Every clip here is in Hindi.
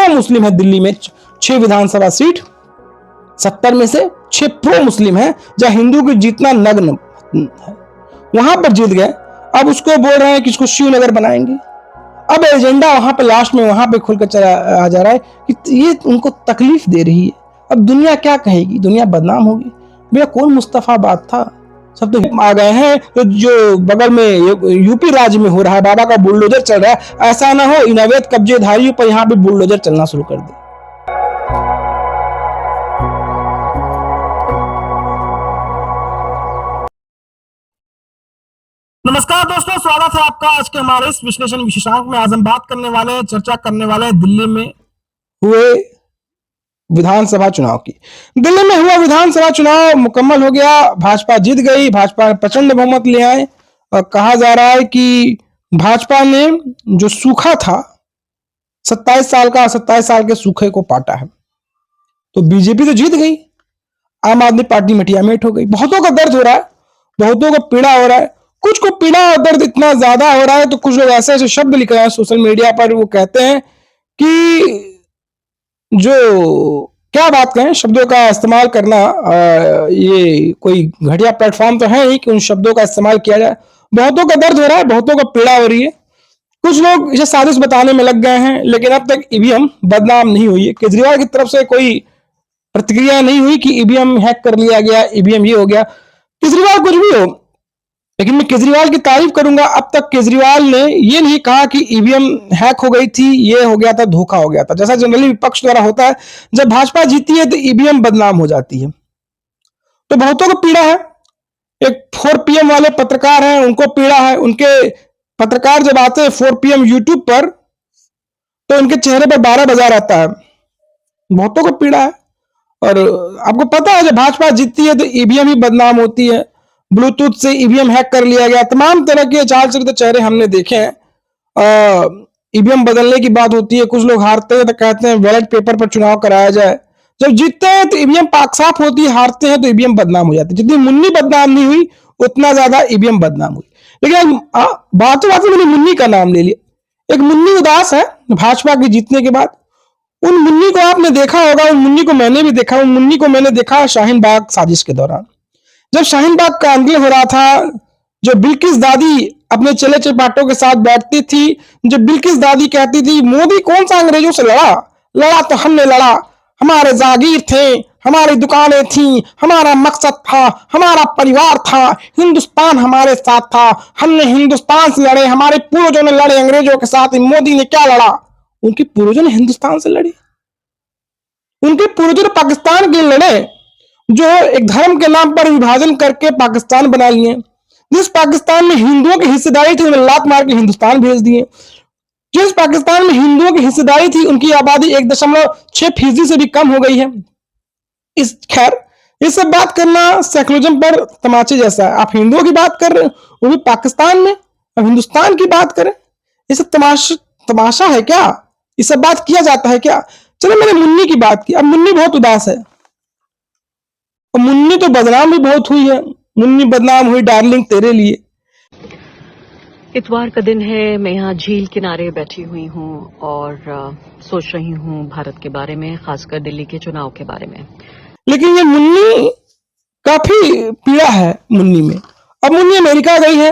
प्रो मुस्लिम है दिल्ली में 6 विधानसभा सीट, 70 में से 6 प्रो मुस्लिम है, जहां हिंदू की जीतना नग्न है, वहां पर जीत गए। अब उसको बोल रहे हैं कि इसको शिवनगर बनाएंगे। अब एजेंडा वहां पे लास्ट में वहां पे खुलकर चला आ जा रहा है कि ये उनको तकलीफ दे रही है। अब दुनिया क्या कहेगी, दुनिया बदनाम होगी। भैया कौन मुस्तफाबाद था, सब तो आ गए हैं। तो जो बगल में यूपी राज्य में हो रहा है, बाबा का बुलडोजर चल रहा है, ऐसा ना हो इन अवैध कब्जेधारियों पर यहाँ पे बुलडोजर चलना शुरू कर दे। नमस्कार दोस्तों, स्वागत है आपका आज के हमारे इस विश्लेषण विशेषांक में। आज हम बात करने वाले हैं, चर्चा करने वाले हैं दिल्ली में हुए विधानसभा चुनाव की। दिल्ली में हुआ विधानसभा चुनाव मुकम्मल हो गया, भाजपा जीत गई, भाजपा प्रचंड बहुमत ले आए। और कहा जा रहा है कि भाजपा ने जो सूखा था 27 साल का, 27 साल के सूखे को पाटा है। तो बीजेपी तो जीत गई, आम आदमी पार्टी मटियामेट हो गई। बहुतों का दर्द हो रहा है, बहुतों को पीड़ा हो रहा है। कुछ को पीड़ा और दर्द इतना ज्यादा हो रहा है तो कुछ लोग ऐसे ऐसे शब्द लिख रहे हैं सोशल मीडिया पर, वो कहते हैं कि जो क्या बात कहें, शब्दों का इस्तेमाल करना ये कोई घटिया प्लेटफॉर्म तो है ही कि उन शब्दों का इस्तेमाल किया जाए। बहुतों का दर्द हो रहा है, बहुतों को पीड़ा हो रही है। कुछ लोग इसे साजिश बताने में लग गए हैं, लेकिन अब तक ईवीएम बदनाम नहीं हुई है। केजरीवाल की तरफ से कोई प्रतिक्रिया नहीं हुई कि ईवीएम हैक कर लिया गया, ईवीएम ये हो गया। केजरीवाल कुछ भी हो, लेकिन मैं केजरीवाल की तारीफ करूंगा। अब तक केजरीवाल ने ये नहीं कहा कि ईवीएम हैक हो गई थी, ये हो गया था, धोखा हो गया था, जैसा जनरली विपक्ष द्वारा होता है। जब भाजपा जीती है तो ईवीएम बदनाम हो जाती है। तो बहुतों को पीड़ा है। एक 4 PM वाले पत्रकार हैं, उनको पीड़ा है। उनके पत्रकार जब आते हैं 4 PM यूट्यूब पर तो उनके चेहरे पर 12 बजा रहता है। बहुतों को पीड़ा है। और आपको पता है जब भाजपा जीतती है तो ईवीएम ही बदनाम होती है। ब्लूटूथ से ईवीएम हैक कर लिया गया, तमाम तरह के चाल चरित्र चेहरे हमने देखे हैं। ईवीएम बदलने की बात होती है, कुछ लोग हारते हैं तो कहते हैं बैलेट पेपर पर चुनाव कराया जाए। जब जीतते हैं तो ईवीएम पाक साफ होती है, हारते हैं तो ईवीएम बदनाम हो जाती है। जितनी मुन्नी बदनाम नहीं हुई उतना ज्यादा ईवीएम बदनाम हुई। लेकिन बातों बातों मैंने मुन्नी का नाम ले लिया। एक मुन्नी उदास है भाजपा के जीतने के बाद। उन मुन्नी को आपने देखा होगा, उन मुन्नी को मैंने भी देखा। उन मुन्नी को मैंने देखा शाहीन बाग साजिश के दौरान, जब शाहीन बाग का आंदोलन हो रहा था। जो बिल्किस दादी अपने चले चपाटों के साथ बैठती थी, जो बिल्किस दादी कहती थी मोदी कौन सा अंग्रेजों से लड़ा, लड़ा तो हमने लड़ा, हमारे जागीर थे, हमारी दुकानें थी, हमारा मकसद था, हमारा परिवार था, हिंदुस्तान हमारे साथ था, हमने हिंदुस्तान से लड़े, हमारे पूर्वजों ने लड़े अंग्रेजों के साथ, मोदी ने क्या लड़ा? उनके पूर्वजों ने हिंदुस्तान से लड़े, उनके पूर्वजों ने पाकिस्तान के लड़े, जो एक धर्म के नाम पर विभाजन करके पाकिस्तान बना लिए। जिस पाकिस्तान में हिंदुओं की हिस्सेदारी थी उन्हें लात मार के हिंदुस्तान भेज दिए। जिस पाकिस्तान में हिंदुओं की हिस्सेदारी थी उनकी आबादी 1.6% से भी कम हो गई है। इस खैर ये सब बात करना सेकुलरिज्म पर तमाचे जैसा है। आप हिंदुओं की बात कर रहे हैं, वो भी पाकिस्तान में, अब हिंदुस्तान की बात करें, ये सब तमाशा है क्या? ये सब बात किया जाता है क्या? चलो मैंने मुन्नी की बात की। अब मुन्नी बहुत उदास है, और मुन्नी तो बदनाम भी बहुत हुई है। मुन्नी बदनाम हुई डार्लिंग तेरे लिए। इतवार का दिन है, मैं यहाँ झील किनारे बैठी हुई हूँ और सोच रही हूँ भारत के बारे में, खासकर दिल्ली के चुनाव के बारे में। लेकिन ये मुन्नी काफी पीड़ा है मुन्नी में। अब मुन्नी अमेरिका गई है,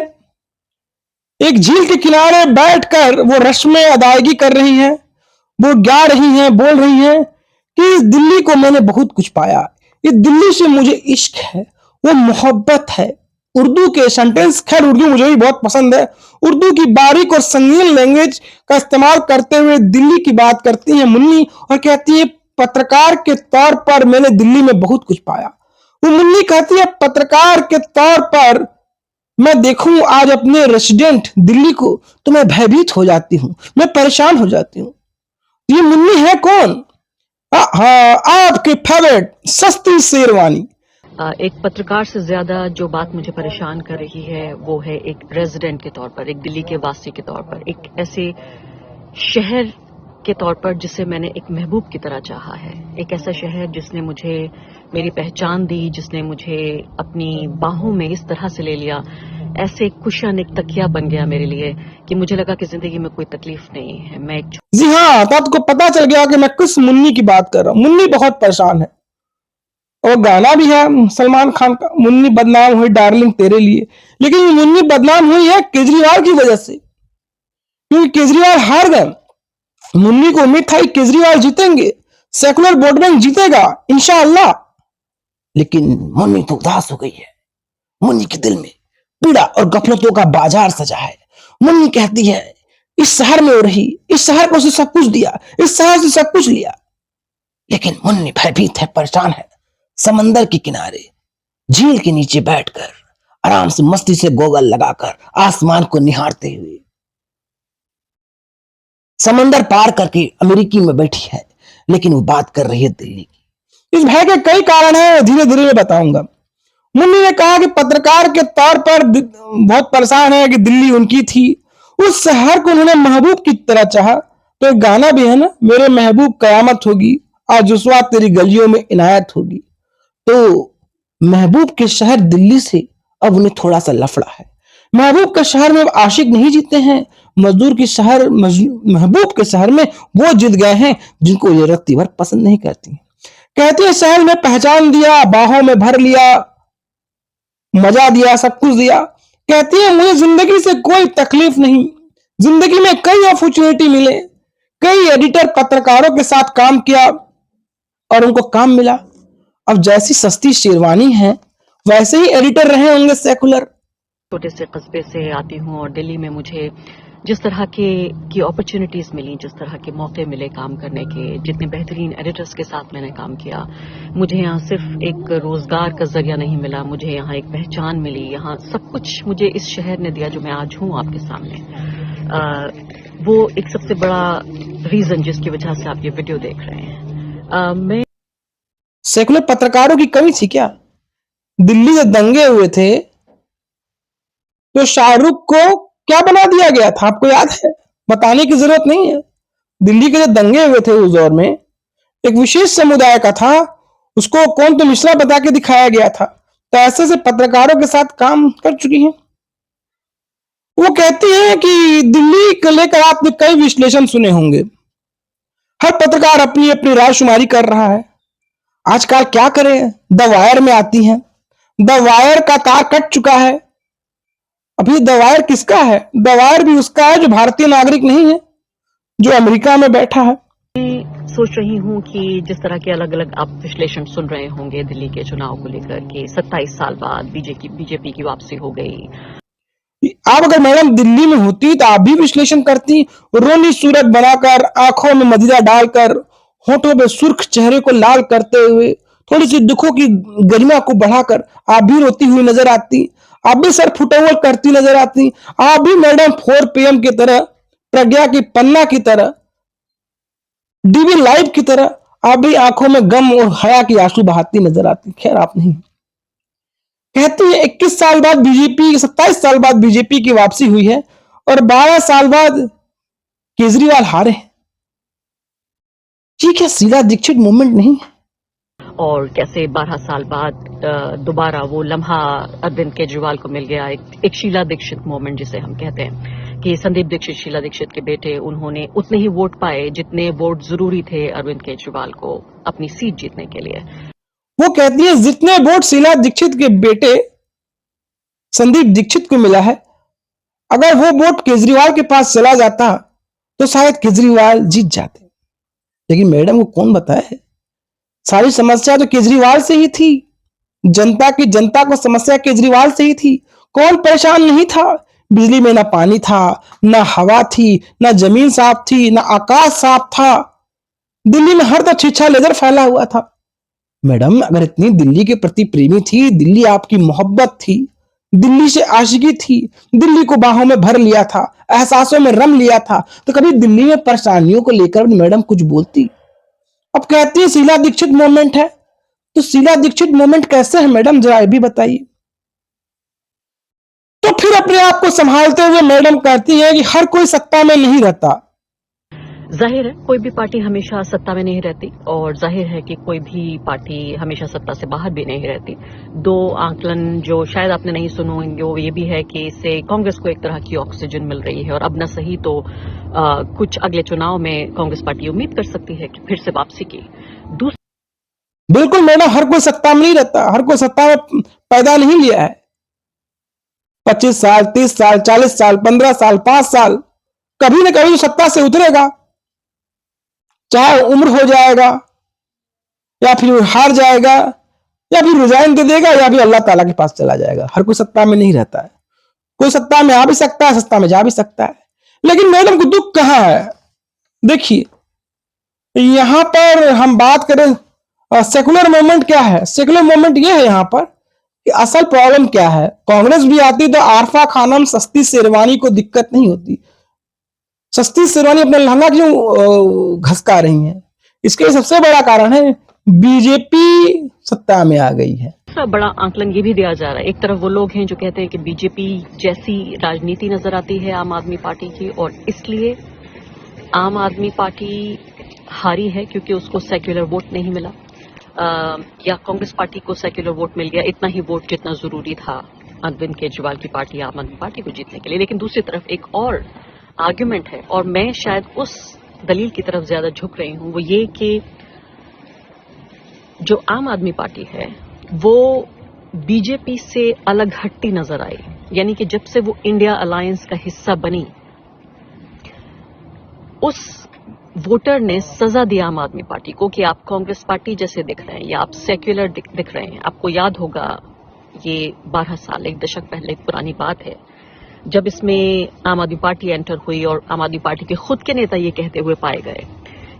एक झील के किनारे बैठकर वो रस्में अदायगी कर रही है, वो गा रही हैं, बोल रही हैं कि इस दिल्ली को मैंने बहुत कुछ पाया, इस दिल्ली से मुझे इश्क है, वो मोहब्बत है। उर्दू के सेंटेंस, खैर उर्दू मुझे भी बहुत पसंद है। उर्दू की बारीक और संगीन लैंग्वेज का इस्तेमाल करते हुए दिल्ली की बात करती है मुन्नी, और कहती है पत्रकार के तौर पर मैंने दिल्ली में बहुत कुछ पाया। वो मुन्नी कहती है पत्रकार के तौर पर मैं देखूं आज अपने रेसिडेंट दिल्ली को तो मैं भयभीत हो जाती हूं, मैं परेशान हो जाती हूं। ये मुन्नी है कौन? हाँ, आपके फेवरेट सस्ती शेरवानी। एक पत्रकार से ज्यादा जो बात मुझे परेशान कर रही है वो है एक रेजिडेंट के तौर पर, एक दिल्ली के वासी के तौर पर, एक ऐसे शहर के तौर पर जिसे मैंने एक महबूब की तरह चाहा है, एक ऐसा शहर जिसने मुझे मेरी पहचान दी, जिसने मुझे अपनी बाहों में इस तरह से ले लिया ऐसे कुशन एक तकिया बन गया मेरे लिए कि मुझे लगा कि जिंदगी में कोई तकलीफ नहीं है। मैं एक जी हाँ, तो आपको पता चल गया कि मैं किस मुन्नी की बात कर रहा हूँ। मुन्नी बहुत परेशान है और गाना भी है सलमान खान का, मुन्नी बदनाम हुई डार्लिंग तेरे लिए। लेकिन ये मुन्नी बदनाम हुई है केजरीवाल की वजह से, क्योंकि केजरीवाल हार गए। मुन्नी को उम्मीद था कि केजरीवाल जीतेंगे, सेकुलर वोट बैंक जीतेगा इंशाअल्लाह, लेकिन मुन्नी तो उदास हो गई है। मुन्नी के दिल में पीड़ा और गफलतों का बाजार सजा है। मुन्नी कहती है इस शहर में हो रही, इस शहर को उसे सब कुछ दिया, इस शहर से सब कुछ लिया, लेकिन मुन्नी भयभीत है, परेशान है। समंदर के किनारे झील के नीचे बैठकर आराम से मस्ती से गोगल लगाकर आसमान को निहारते हुए समंदर पार करके अमेरिकी में बैठी है, लेकिन वो बात कर रही है दिल्ली की। इस भय के कई कारण हैं, धीरे धीरे मैं बताऊंगा। मुन्नी ने कहा कि पत्रकार के तौर पर बहुत परेशान है कि दिल्ली उनकी थी, उस शहर को उन्होंने महबूब की तरह चाहा। तो एक गाना भी है ना, मेरे महबूब कयामत होगी, आज उस वक्त तेरी गलियों में इनायत होगी। तो महबूब के शहर दिल्ली से अब उन्हें थोड़ा सा लफड़ा है। महबूब के शहर में अब आशिक नहीं जीते हैं, मजदूर के शहर महबूब के शहर में वो जीत गए हैं जिनको ये रत्ती भर पसंद नहीं करती। कहती है शहर में पहचान दिया, बाहों में भर लिया, मजा दिया, सब कुछ दिया। कहती है मुझे जिंदगी से कोई तकलीफ नहीं, जिंदगी में कई अपॉर्चुनिटी मिले, कई एडिटर पत्रकारों के साथ काम किया और उनको काम मिला। अब जैसी सस्ती शेरवानी है वैसे ही एडिटर रहे होंगे सेकुलर। छोटे से कस्बे से आती हूँ और दिल्ली में मुझे जिस तरह की अपॉर्चुनिटीज मिली, जिस तरह के मौके मिले काम करने के, जितने बेहतरीन एडिटर्स के साथ मैंने काम किया, मुझे यहाँ सिर्फ एक रोजगार का जरिया नहीं मिला, मुझे यहाँ एक पहचान मिली। यहाँ सब कुछ मुझे इस शहर ने दिया जो मैं आज हूँ आपके सामने। वो एक सबसे बड़ा रीजन जिसकी वजह से आप ये वीडियो देख रहे हैं। मैं सेकुलर पत्रकारों की कमी थी क्या? दिल्ली से दंगे हुए थे तो शाहरुख को क्या बना दिया गया था, आपको याद है? बताने की जरूरत नहीं है। दिल्ली के जो दंगे हुए थे उस दौर में एक विशेष समुदाय का था, उसको कौन तो मिश्रा बता के दिखाया गया था। तो ऐसे से पत्रकारों के साथ काम कर चुकी हैं। वो कहती है कि दिल्ली को लेकर आपने कई विश्लेषण सुने होंगे, हर पत्रकार अपनी अपनी रायशुमारी कर रहा है। आजकल क्या करें, द वायर में आती हैं, द वायर का तार कट चुका है। अभी द वायर किसका है? द वायर भी उसका है जो भारतीय नागरिक नहीं है, जो अमेरिका में बैठा है। सोच रही हूँ कि जिस तरह के अलग अलग आप विश्लेषण सुन रहे होंगे दिल्ली के चुनाव को लेकर कि 27 साल बाद बीजेपी की वापसी हो गई। आप अगर मैडम दिल्ली में होती तो आप भी विश्लेषण करती, रोनी सूरत बनाकर, आंखों में मदिरा डालकर, होठों पे सुर्ख, चेहरे को लाल करते हुए, थोड़ी सी दुखों की गरिमा को बढ़ाकर आप भी रोती हुई नजर आती, आप भी सर फुटवल करती नजर आती, आप भी मैडम 4 PM की तरह, प्रज्ञा की पन्ना की तरह, डीवी लाइव की तरह आप भी आंखों में गम और हया की आंसू बहाती नजर आती। खैर आप नहीं। कहती है 21 साल बाद बीजेपी, 27 साल बाद बीजेपी की वापसी हुई है और 12 साल बाद केजरीवाल हारे हैं। ये क्या शीला दीक्षित मूवमेंट नहीं है? और कैसे 12 साल बाद दोबारा वो लम्हा अरविंद केजरीवाल को मिल गया, एक शीला दीक्षित मोमेंट जिसे हम कहते हैं कि संदीप दीक्षित शीला दीक्षित के बेटे, उन्होंने उतने ही वोट पाए जितने वोट जरूरी थे अरविंद केजरीवाल को अपनी सीट जीतने के लिए। वो कहती है जितने वोट शीला दीक्षित के बेटे संदीप दीक्षित को मिला है, अगर वो वोट केजरीवाल के पास चला जाता तो शायद केजरीवाल जीत जाते। लेकिन मैडम को कौन बताया है, सारी समस्या तो केजरीवाल से ही थी। जनता को समस्या केजरीवाल से ही थी। कौन परेशान नहीं था? बिजली में ना पानी था, ना हवा थी, ना जमीन साफ थी, ना आकाश साफ था। दिल्ली में हर तरफ छिछा लेजर फैला हुआ था। मैडम अगर इतनी दिल्ली के प्रति प्रेमी थी, दिल्ली आपकी मोहब्बत थी, दिल्ली से आशिकी थी, दिल्ली को बाहों में भर लिया था, एहसासों में रम लिया था, तो कभी दिल्ली में परेशानियों को लेकर मैडम कुछ बोलती। अब कहती है शीला दीक्षित मूवमेंट है, तो शीला दीक्षित मूवमेंट कैसे है मैडम, जरा ये भी बताइए। तो फिर अपने आप को संभालते हुए मैडम कहती है कि हर कोई सत्ता में नहीं रहता। जाहिर है कोई भी पार्टी हमेशा सत्ता में नहीं रहती और जाहिर है कि कोई भी पार्टी हमेशा सत्ता से बाहर भी नहीं रहती। दो आंकलन जो शायद आपने नहीं सुने होंगे वो ये भी है कि इससे कांग्रेस को एक तरह की ऑक्सीजन मिल रही है और अब न सही तो कुछ अगले चुनाव में कांग्रेस पार्टी उम्मीद कर सकती है कि फिर से वापसी की। बिल्कुल मैडम, हर कोई सत्ता में नहीं रहता, हर कोई सत्ता में पैदा नहीं लिया है। 25 साल, 30 साल, 40 साल, 15 साल, 5 साल, कभी न कभी सत्ता से उतरेगा, चाहे उम्र हो जाएगा या फिर हार जाएगा या फिर रिजाइन दे देगा या फिर अल्लाह ताला के पास चला जाएगा। हर कोई सत्ता में नहीं रहता है, कोई सत्ता में आ भी सकता है, सत्ता में जा भी सकता है। लेकिन मैडम को दुख कहां है? देखिए यहां पर हम बात करें सेकुलर मूवमेंट क्या है। सेकुलर मूवमेंट ये है यहाँ पर कि असल प्रॉब्लम क्या है। कांग्रेस भी आती तो आरफा खानम सस्ती शेरवानी को दिक्कत नहीं होती। सस्ती शेरवानी अपने लहंगा क्यों घसका रही हैं? इसके सबसे बड़ा कारण है बीजेपी सत्ता में आ गई है। दूसरा बड़ा आंकलन ये भी दिया जा रहा है, एक तरफ वो लोग हैं जो कहते हैं कि बीजेपी जैसी राजनीति नजर आती है आम आदमी पार्टी की और इसलिए आम आदमी पार्टी हारी है क्योंकि उसको सेक्युलर वोट नहीं मिला, या कांग्रेस पार्टी को सेक्युलर वोट मिल गया, इतना ही वोट जितना जरूरी था अरविंद केजरीवाल की पार्टी आम आदमी पार्टी को जीतने के लिए। लेकिन दूसरी तरफ एक और आर्ग्यूमेंट है और मैं शायद उस दलील की तरफ ज्यादा झुक रही हूं, वो ये कि जो आम आदमी पार्टी है वो बीजेपी से अलग हटती नजर आई। यानी कि जब से वो इंडिया अलायंस का हिस्सा बनी उस वोटर ने सजा दी आम आदमी पार्टी को कि आप कांग्रेस पार्टी जैसे दिख रहे हैं या आप सेक्युलर दिख रहे हैं। आपको याद होगा ये 12 साल, एक दशक पहले पुरानी बात है जब इसमें आम आदमी पार्टी एंटर हुई और आम आदमी पार्टी के खुद के नेता ये कहते हुए पाए गए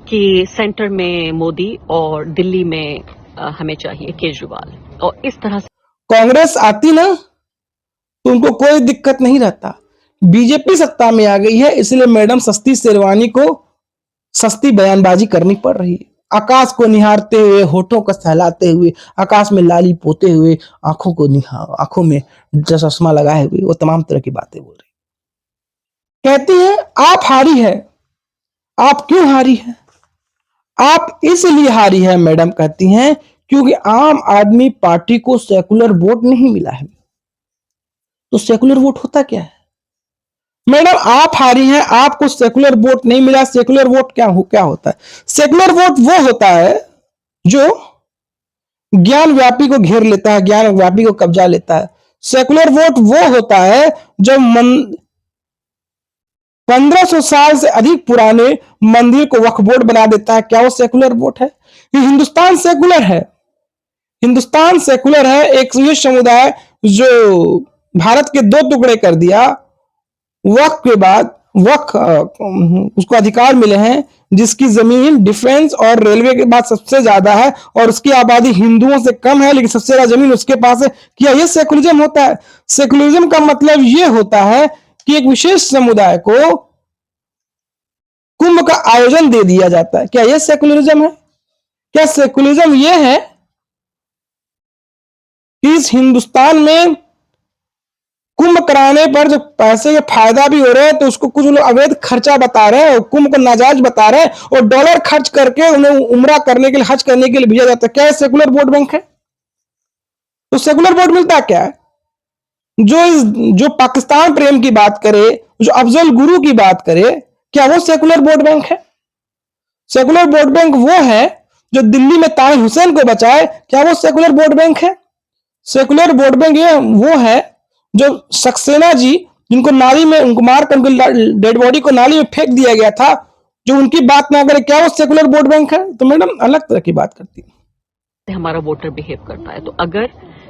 कि सेंटर में मोदी और दिल्ली में हमें चाहिए केजरीवाल। और इस तरह से कांग्रेस आती ना तो उनको कोई दिक्कत नहीं रहता। बीजेपी सत्ता में आ गई है इसलिए मैडम सस्ती शेरवानी को सस्ती बयानबाजी करनी पड़ रही है। आकाश को निहारते हुए, होठों को सहलाते हुए, आकाश में लाली पोते हुए, आंखों में चश्मा लगाए हुए वो तमाम तरह की बातें बोल रही। कहती है आप हारी है। आप क्यों हारी है? आप इसलिए हारी है मैडम, कहती हैं क्योंकि आम आदमी पार्टी को सेकुलर वोट नहीं मिला है। तो सेकुलर वोट होता क्या है मैडम? आप हारी हैं, आपको सेकुलर वोट नहीं मिला। सेकुलर वोट क्या होता है? सेकुलर वोट वो होता है जो ज्ञान व्यापी को घेर लेता है, ज्ञान व्यापी को कब्जा लेता है। सेकुलर वोट वो होता है जो 1500 साल से अधिक पुराने मंदिर को वक्फ बोर्ड बना देता है। क्या वो सेकुलर वोट है? ये हिंदुस्तान सेकुलर है। हिंदुस्तान सेकुलर है। एक ये समुदाय जो भारत के 2 टुकड़े कर दिया, वक्फ के बाद उसको अधिकार मिले हैं, जिसकी जमीन डिफेंस और रेलवे के बाद सबसे ज्यादा है और उसकी आबादी हिंदुओं से कम है लेकिन सबसे ज्यादा जमीन उसके पास है। क्या ये सेकुलरिज्म होता है? सेकुलरिज्म का मतलब ये होता है कि एक विशेष समुदाय को कुंभ का आयोजन दे दिया जाता है। क्या यह सेकुलरिज्म है? क्या सेकुलरिज्म यह है कि इस हिंदुस्तान में कुंभ कराने पर जो पैसे के फायदा भी हो रहे हैं तो उसको कुछ लोग अवैध खर्चा बता रहे हैं, कुंभ को नाजायज बता रहे हैं और डॉलर खर्च करके उन्हें उम्रा करने के लिए, हज करने के लिए भेजा जाता है। क्या सेकुलर वोट बैंक है? तो सेकुलर वोट मिलता क्या है? जो पाकिस्तान प्रेम की बात करे, जो अफजल गुरु की बात करे, क्या वो सेकुलर वोट बैंक है? सेकुलर वोट बैंक वो है जो दिल्ली में ताज हुसैन को बचाए। क्या वो सेकुलर वोट बैंक है? सेकुलर वोट बैंक ये वो है जो सक्सेना जी, जिनको नाली में उनको मारकर उनकी डेड बॉडी को नाली में फेंक दिया गया था, जो उनकी बात ना करे, क्या वो सेकुलर वोट बैंक है? तो मैडम अलग तरह की बात करती है। हमारा वोटर बिहेव करता है। तो अगर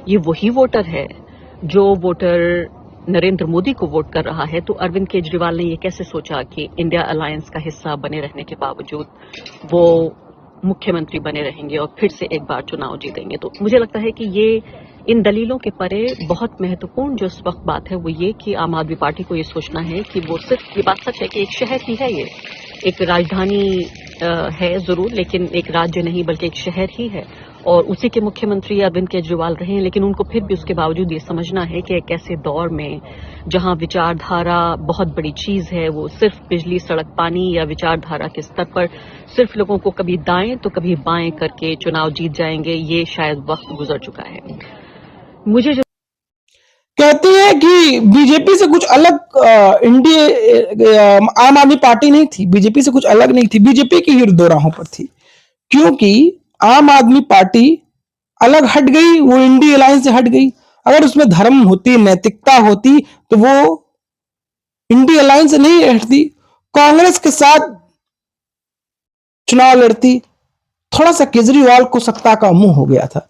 ये वही वोटर है जो वोटर नरेंद्र मोदी को वोट कर रहा है तो अरविंद केजरीवाल ने ये कैसे सोचा कि इंडिया अलायंस का हिस्सा बने रहने के बावजूद वो मुख्यमंत्री बने रहेंगे और फिर से एक बार चुनाव जीतेंगे? तो मुझे लगता है कि ये इन दलीलों के परे बहुत महत्वपूर्ण जो इस वक्त बात है वो ये कि आम आदमी पार्टी को ये सोचना है कि वो सिर्फ ये बात सच है कि एक शहर ही है, ये एक राजधानी है जरूर, लेकिन एक राज्य नहीं बल्कि एक शहर ही है और उसी के मुख्यमंत्री अरविंद केजरीवाल रहे हैं। लेकिन उनको फिर भी उसके बावजूद ये समझना है कि एक ऐसे दौर में जहां विचारधारा बहुत बड़ी चीज है, वो सिर्फ बिजली, सड़क, पानी या विचारधारा के स्तर पर सिर्फ लोगों को कभी दाएं तो कभी बाएं करके चुनाव जीत जाएंगे, ये शायद वक्त गुजर चुका है। मुझे जो कहती है कि बीजेपी से कुछ अलग आम आदमी पार्टी नहीं थी, बीजेपी से कुछ अलग नहीं थी, बीजेपी की ही दो राहों पर थी, क्योंकि आम आदमी पार्टी अलग हट गई, वो इंडी अलायंस से हट गई। अगर उसमें धर्म होती, नैतिकता होती, तो वो इंडी अलायंस से नहीं हटती, कांग्रेस के साथ चुनाव लड़ती। थोड़ा सा केजरीवाल को सत्ता का मुंह हो गया था,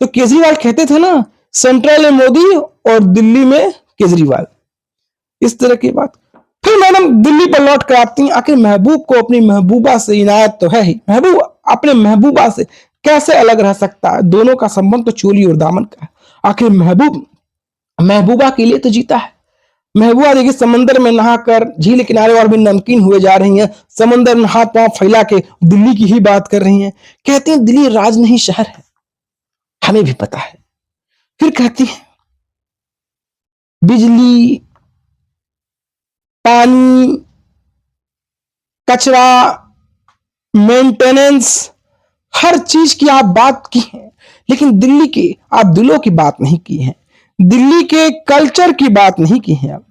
तो केजरीवाल कहते थे ना, सेंट्रल में मोदी और दिल्ली में केजरीवाल, इस तरह की बात। फिर मैडम दिल्ली पर लौट कर आती हैं। आखिर महबूब को अपनी महबूबा से इनायत तो है ही, महबूब अपने महबूबा से कैसे अलग रह सकता है? दोनों का संबंध तो चोली और दामन का है। आखिर महबूब महबूबा के लिए तो जीता है। महबूबा देखिए समंदर में नहाकर झील किनारे और भी नमकीन हुए जा रही हैं, समंदर में हाथ पांव फैला के दिल्ली की ही बात कर रही हैं। कहती हैं दिल्ली राज नहीं शहर है, हमें भी पता है। फिर कहती है बिजली, पानी, कचरा, मेंटेनेंस, हर चीज की आप बात की है, लेकिन दिल्ली की आप दिलों की बात नहीं की है, दिल्ली के कल्चर की बात नहीं की है। आप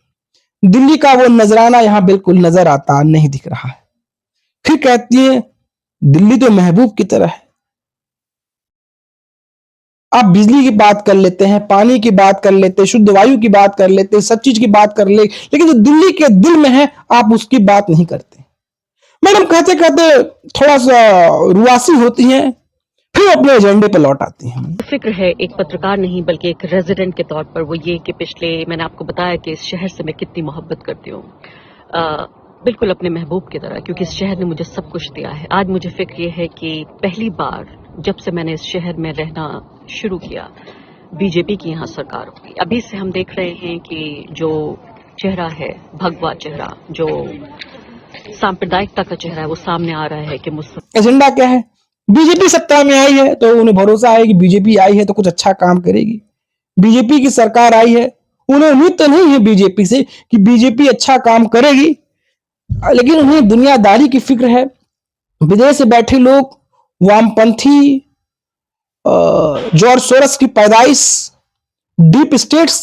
दिल्ली का वो नजराना यहां बिल्कुल नजर आता नहीं दिख रहा है। फिर कहती है दिल्ली तो महबूब की तरह है। आप बिजली की बात कर लेते हैं, पानी की बात कर लेते हैं, शुद्ध वायु की बात कर लेते हैं, सब चीज की बात कर ले, लेकिन जो दिल्ली के दिल में है आप उसकी बात नहीं करते। मैडम कहते कहते थोड़ा सा रुआसी होती हैं, फिर अपने एजेंडे पर लौट आती हैं। फिक्र है एक पत्रकार नहीं बल्कि एक रेजिडेंट के तौर पर, वो ये कि पिछले, मैंने आपको बताया कि इस शहर से मैं कितनी मोहब्बत करती हूँ, बिल्कुल अपने महबूब की तरह, क्योंकि इस शहर ने मुझे सब कुछ दिया है। आज मुझे फिक्र ये है कि पहली बार जब से मैंने इस शहर में रहना शुरू किया, बीजेपी की यहाँ सरकार होगी। अभी से हम देख रहे हैं कि जो चेहरा है, भगवा चेहरा, जो सांप्रदायिकता का चेहरा है, वो सामने आ रहा है कि मुझसे एजेंडा क्या है? बीजेपी सत्ता में आई है तो उन्हें भरोसा है कि बीजेपी आई है तो कुछ अच्छा काम करेगी। बीजेपी की सरकार आई है, उन्हें उम्मीद तो नहीं है बीजेपी से कि बीजेपी अच्छा काम करेगी, लेकिन उन्हें दुनियादारी की फिक्र है। विदेश से बैठे लोग, वामपंथी, जॉर्ज सोरस की पैदाइश, डीप स्टेट्स,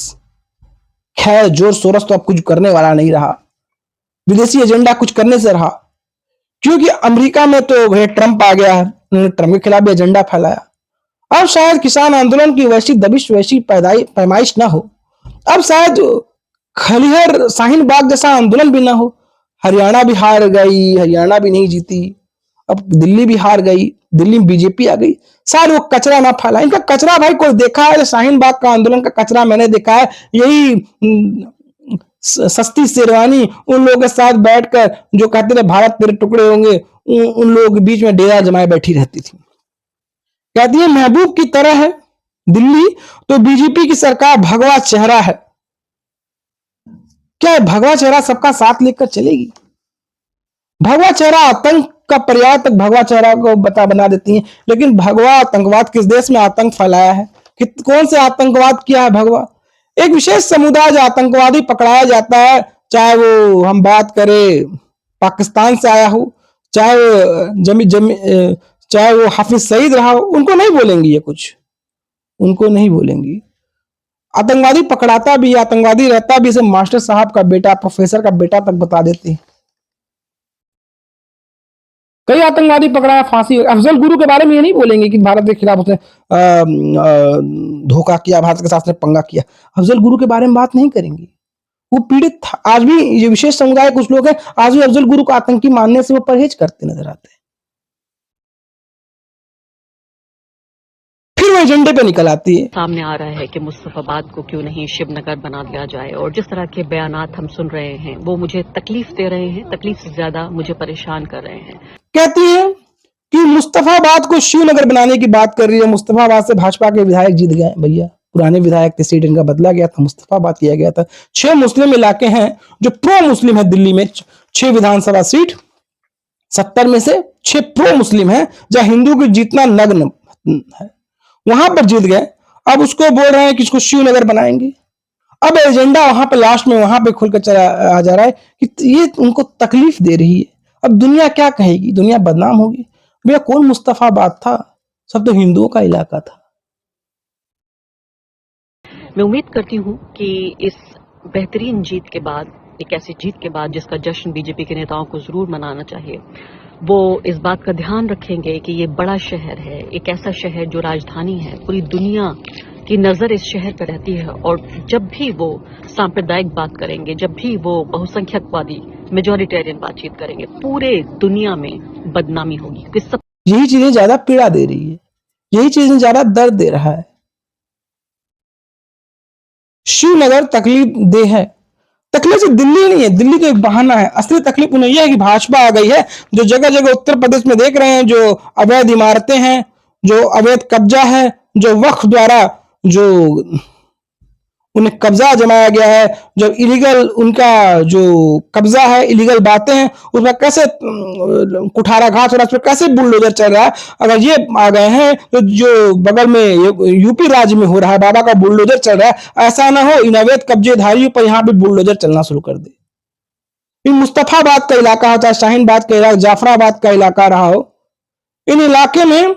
खैर जॉर्ज सोरस तो अब कुछ करने वाला नहीं रहा, विदेशी एजेंडा कुछ करने से रहा, क्योंकि अमेरिका में तो वह ट्रंप आ गया है, उन्होंने ट्रंप के खिलाफ भी एजेंडा फैलाया। अब शायद किसान आंदोलन की वैसी दबिश, वैसी पैमाइश ना हो, अब शायद खलिहर शाहीन बाग जैसा आंदोलन भी ना हो। हरियाणा भी हार गई, हरियाणा भी नहीं जीती, अब दिल्ली भी हार गई, दिल्ली में बीजेपी आ गई, शायद वो कचरा ना फैला। इनका कचरा भाई कोई देखा है? शाहीन बाग का आंदोलन का कचरा मैंने देखा है, यही सस्ती शेरवानी उन लोगों के साथ बैठकर जो कहते थे भारत तेरे टुकड़े होंगे, उन लोगों के बीच में डेरा जमाए बैठी रहती थी। कहती है महबूब की तरह है दिल्ली, तो बीजेपी की सरकार भगवा चेहरा है। क्या भगवा चेहरा सबका साथ लेकर चलेगी? भगवा चेहरा आतंक का पर्याय तक भगवा चेहरा को बना देती है, लेकिन भगवा आतंकवाद किस देश में आतंक फैलाया है? कौन से आतंकवाद किया है भगवा? एक विशेष समुदाय जो आतंकवादी पकड़ाया जाता है, चाहे वो हम बात करें पाकिस्तान से आया हो, चाहे वो चाहे वो हाफिज सईद रहा हो, उनको नहीं बोलेंगी ये कुछ, उनको नहीं बोलेंगी। आतंकवादी पकड़ाता भी, आतंकवादी रहता भी, इसे मास्टर साहब का बेटा, प्रोफेसर का बेटा तक बता देते हैं। कई आतंकवादी पकड़ाया, फांसी। अफजल गुरु के बारे में ये नहीं बोलेंगे कि भारत के खिलाफ उसने धोखा किया, भारत के साथ ने पंगा किया। अफजल गुरु के बारे में बात नहीं करेंगे, वो पीड़ित था। आज भी ये विशेष समुदाय कुछ लोग हैं, आज भी अफजल गुरु को आतंकी मानने से वो परहेज करते नजर आते हैं। फिर वो एजेंडे पे निकल आती है। सामने आ रहा है कि मुस्तफाबाद को क्यों नहीं शिवनगर बना दिया जाए, और जिस तरह के बयानात हम सुन रहे हैं वो मुझे तकलीफ दे रहे हैं, तकलीफ से ज्यादा मुझे परेशान कर रहे हैं। कहती है कि मुस्तफाबाद को शिवनगर बनाने की बात कर रही है। मुस्तफाबाद से भाजपा के विधायक जीत गए भैया, पुराने विधायक थे, सीट इनका बदला गया था, मुस्तफाबाद किया गया था। 6 मुस्लिम इलाके हैं जो प्रो मुस्लिम है दिल्ली में, 6 विधानसभा सीट 70 में से 6 प्रो मुस्लिम हैं, जहां हिंदू की जीतना नग्न है, वहां पर जीत गए। अब उसको बोल रहे हैं कि इसको शिवनगर बनाएंगे। अब एजेंडा वहां पे लास्ट में वहां पे खुलकर चला आ जा रहा है कि ये उनको तकलीफ दे रही है। अब दुनिया क्या कहेगी, दुनिया बदनाम होगी। भैया कौन मुस्तफाबाद था, सब तो हिंदुओं का इलाका था। मैं उम्मीद करती हूं कि इस बेहतरीन जीत के बाद, एक ऐसी जीत के बाद जिसका जश्न बीजेपी के नेताओं को जरूर मनाना चाहिए, वो इस बात का ध्यान रखेंगे कि ये बड़ा शहर है, एक ऐसा शहर जो राजधानी है, पूरी दुनिया की नजर इस शहर पर रहती है। और जब भी वो सांप्रदायिक बात करेंगे, जब भी वो बहुसंख्यकवादी मेजोरिटेरियन बातचीत करेंगे, पूरे दुनिया में बदनामी होगी, क्योंकि सब यही चीजें ज्यादा पीड़ा दे रही है, यही चीजें ज्यादा दर्द दे रहा है। शिवनगर तकलीफ दे है। तकलीफ से दिल्ली नहीं है, दिल्ली तो एक बहाना है। असली तकलीफ उन्हें यह है कि भाजपा आ गई है, जो जगह जगह उत्तर प्रदेश में देख रहे हैं, जो अवैध इमारतें हैं, जो अवैध कब्जा है, जो वक्फ द्वारा जो उन्हें कब्जा जमाया गया है, जो इलीगल उनका जो कब्जा है, इलीगल बातें हैं, उसमें कैसे कुठारा घाट हो रहा है, उस पर कैसे बुलडोजर चल रहा है। अगर ये आ गए हैं तो जो बगल में यूपी राज्य में हो रहा है, बाबा का बुलडोजर चल रहा है, ऐसा ना हो इन अवैध कब्जेधारियों पर यहाँ पे बुलडोजर चलना शुरू कर दे। इन मुस्तफाबाद का इलाका हो, चाहे शाहीनबाद का इलाका, जाफराबाद का इलाका रहा हो, इन इलाके में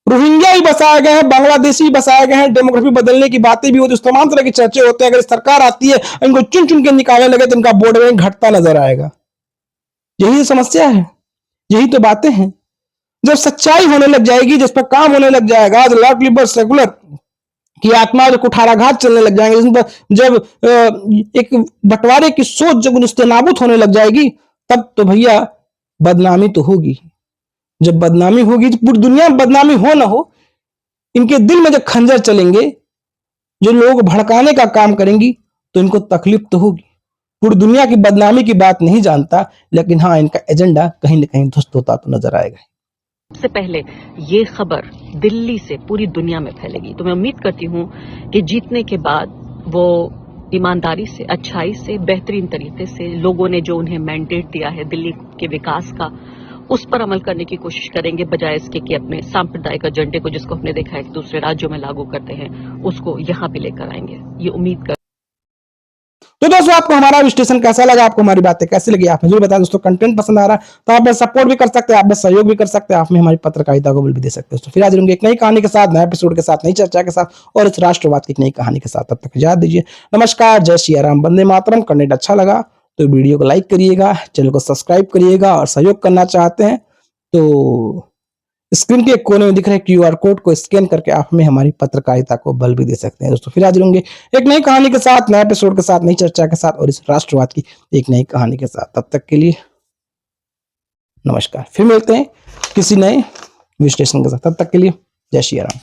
रोहिंग्या ही बसाए गए हैं, बांग्लादेशी बसाए गए हैं, डेमोग्राफी बदलने की बातें भी होती है, तमाम तरह के चर्चे होते हैं। अगर सरकार आती है इनको चुन चुन के निकालने लगे तो इनका वोट बैंक घटता नजर आएगा। यही तो समस्या है, यही तो बातें हैं। जब सच्चाई होने लग जाएगी, जिस पर काम होने लग जाएगा, जो लॉर्ड लिबर सेकुलर की आत्मा जो कुठाराघात चलने लग जाएंगे, जब एक बंटवारे की सोच जब निस्तेनाबूत होने लग जाएगी, तब तो भैया बदनामी तो होगी। जब बदनामी होगी तो पूरी दुनिया में बदनामी हो ना हो, इनके दिल में जब खंजर चलेंगे, जो लोग भड़काने का काम करेंगी, तो इनको तकलीफ तो होगी। पूरी दुनिया की बदनामी की बात नहीं जानता, लेकिन हाँ इनका एजेंडा कहीं ना कहीं ध्वस्त होता तो नजर आएगा। सबसे पहले ये खबर दिल्ली से पूरी दुनिया में फैलेगी। तो मैं उम्मीद करती हूं कि जीतने के बाद वो ईमानदारी से, अच्छाई से, बेहतरीन तरीके से लोगों ने जो उन्हें मैंडेट दिया है दिल्ली के विकास का, उस पर अमल करने की कोशिश करेंगे, बजाय इसके कि अपने सांप्रदायिक एजेंडे को, जिसको हमने देखा है कि दूसरे राज्यों में लागू करते हैं, उसको यहां भी लेकर आएंगे। ये उम्मीद कर। तो दोस्तों आपको हमारा विश्लेषण कैसा लगा, आपको हमारी बातें कैसी लगी, आप मुझे बताएं। दोस्तों कंटेंट पसंद आ रहा है तो आप सपोर्ट भी कर सकते हैं, आप सहयोग भी कर सकते हैं, आप हमारी पत्रकारिता को बल भी दे सकते हैं। तो फिर आज रहेंगे एक नई कहानी के साथ, नए एपिसोड के साथ, नई चर्चा के साथ और इस राष्ट्रवाद की एक नई कहानी के साथ। तब तक याद दीजिए, नमस्कार, जय श्री राम, वंदे मातरम। कंटेंट अच्छा लगा तो वीडियो को लाइक करिएगा, चैनल को सब्सक्राइब करिएगा, और सहयोग करना चाहते हैं तो स्क्रीन के एक कोने में दिख रहे QR कोड को स्कैन करके आप हमें हमारी पत्रकारिता को बल भी दे सकते हैं। दोस्तों फिर हाजिर होंगे एक नई कहानी के साथ, नए एपिसोड के साथ, नई चर्चा के साथ और इस राष्ट्रवाद की एक नई कहानी के साथ। तब तक के लिए नमस्कार, फिर मिलते हैं किसी नए विश्लेषण के साथ। तब तक के लिए जय श्री राम।